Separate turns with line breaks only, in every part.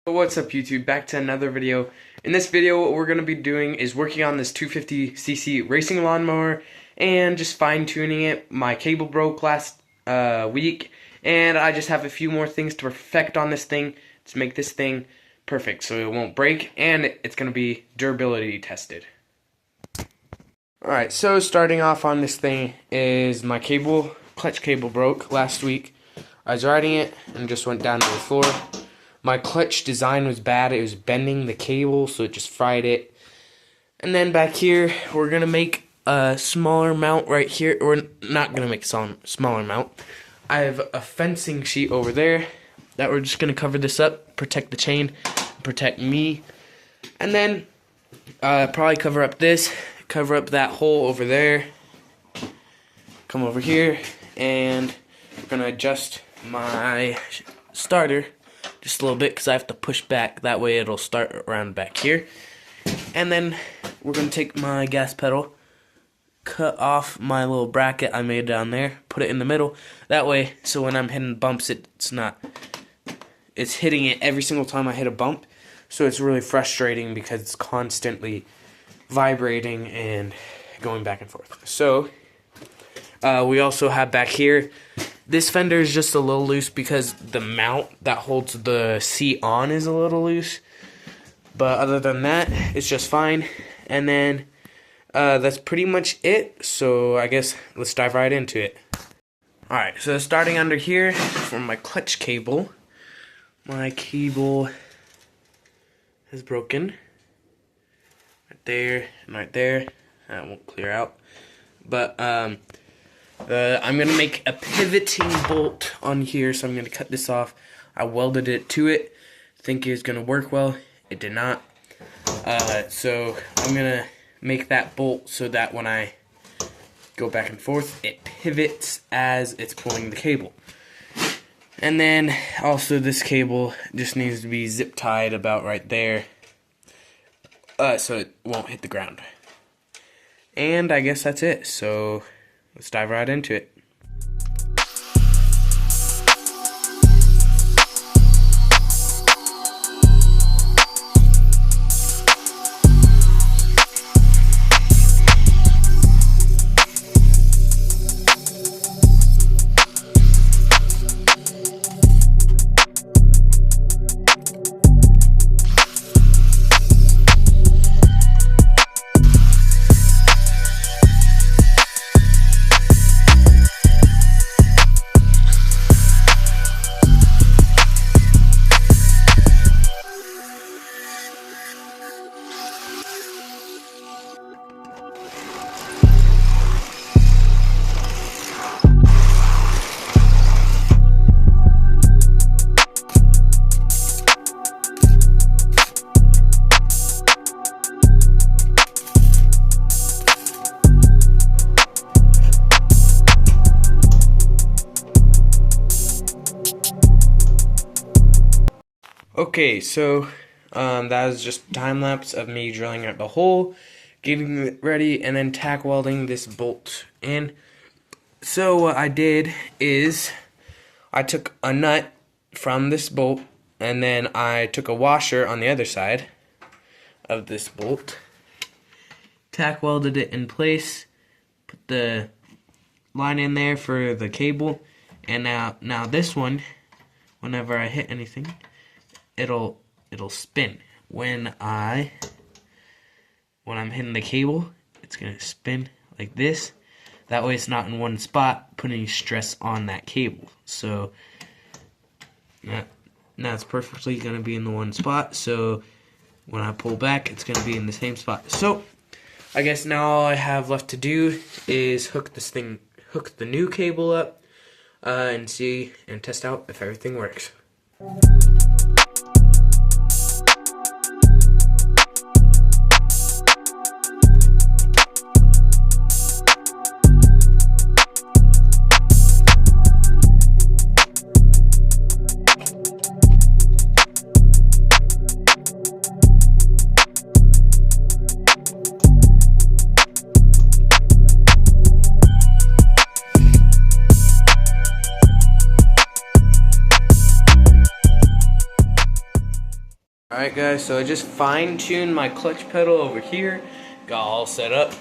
What's up YouTube, back to another video. In this video what we're going to be doing is working on this 250cc racing lawnmower and just fine tuning it. My cable broke last week and I just have a few more things to perfect on this thing to make this thing perfect so it won't break, and it's going to be durability tested. Alright, so starting off on this thing is my clutch cable broke last week. I was riding it and just went down to the floor. My clutch design was bad. It was bending the cable, so it just fried it. And then back here, we're going to make a smaller mount right here. We're not going to make a smaller mount. I have a fencing sheet over there that we're just going to cover this up, protect the chain, protect me. And then probably cover up this, cover up that hole over there. Come over here, and we're going to adjust my starter just a little bit because I have to push back, that way it'll start around back here. And then we're going to take my gas pedal, cut off my little bracket I made down there, put it in the middle, that way so when I'm hitting bumps it's hitting it every single time I hit a bump, so it's really frustrating because it's constantly vibrating and going back and forth. So we also have back here, this fender is just a little loose because the mount that holds the seat on is a little loose. But other than that, it's just fine. And then that's pretty much it. So I guess let's dive right into it. Alright, so starting under here from my clutch cable. My cable is broken. Right there and right there. That won't clear out. But I'm going to make a pivoting bolt on here, so I'm going to cut this off. I welded it to it, think it was going to work well. It did not. So I'm going to make that bolt so that when I go back and forth, it pivots as it's pulling the cable. And then also this cable just needs to be zip tied about right there, so it won't hit the ground. And I guess that's it. So let's dive right into it. Okay, so that was just a time lapse of me drilling out the hole, getting it ready, and then tack welding this bolt in. So what I did is I took a nut from this bolt, and then I took a washer on the other side of this bolt, tack welded it in place, put the line in there for the cable, and now this one, whenever I hit anything, it'll spin. When I'm hitting the cable, it's gonna spin like this. That way it's not in one spot, putting stress on that cable. So now it's perfectly gonna be in the one spot. So when I pull back, it's gonna be in the same spot. So I guess now all I have left to do is hook the new cable up, and test out if everything works. Alright guys, so I just fine-tuned my clutch pedal over here. Got all set up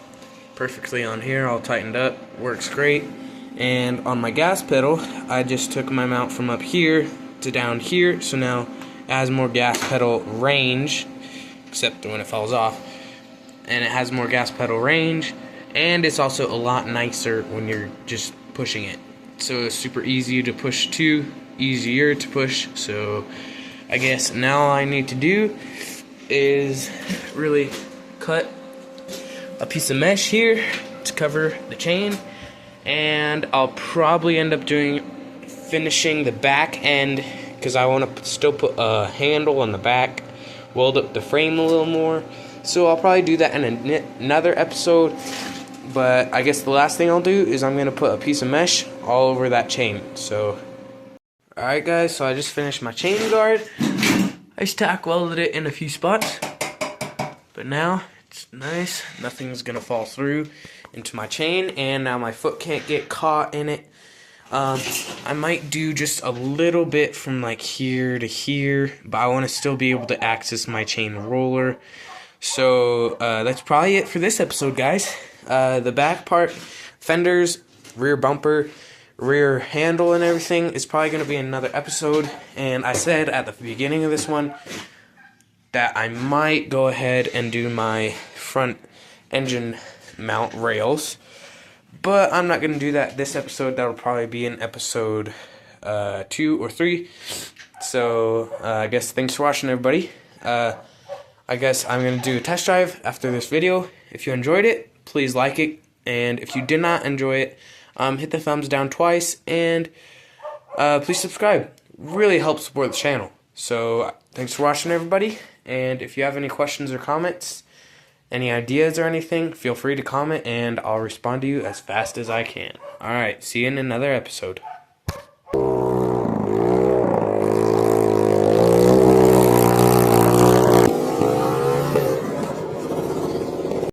perfectly on here, all tightened up, works great. And on my gas pedal, I just took my mount from up here to down here, so now it has more gas pedal range, except when it falls off. And it has more gas pedal range, and it's also a lot nicer when you're just pushing it. So it's super easy to push too, easier to push. So I guess now all I need to do is really cut a piece of mesh here to cover the chain, and I'll probably end up finishing the back end, because I want to still put a handle on the back, weld up the frame a little more. So I'll probably do that in another episode. But I guess the last thing I'll do is I'm going to put a piece of mesh all over that chain. So, alright guys, so I just finished my chain guard. I just tack welded it in a few spots. But now it's nice. Nothing's going to fall through into my chain. And now my foot can't get caught in it. I might do just a little bit from like here to here. But I want to still be able to access my chain roller. So that's probably it for this episode, guys. The back part, fenders, rear bumper, rear handle and everything is probably going to be another episode. And I said at the beginning of this one that I might go ahead and do my front engine mount rails. But I'm not going to do that this episode. That'll probably be in episode 2 or 3. So I guess thanks for watching, everybody. I guess I'm going to do a test drive after this video. If you enjoyed it, please like it. And if you did not enjoy it, hit the thumbs down twice. And please subscribe. Really helps support the channel. So thanks for watching, everybody. And if you have any questions or comments, any ideas or anything, feel free to comment and I'll respond to you as fast as I can. Alright, see you in another episode.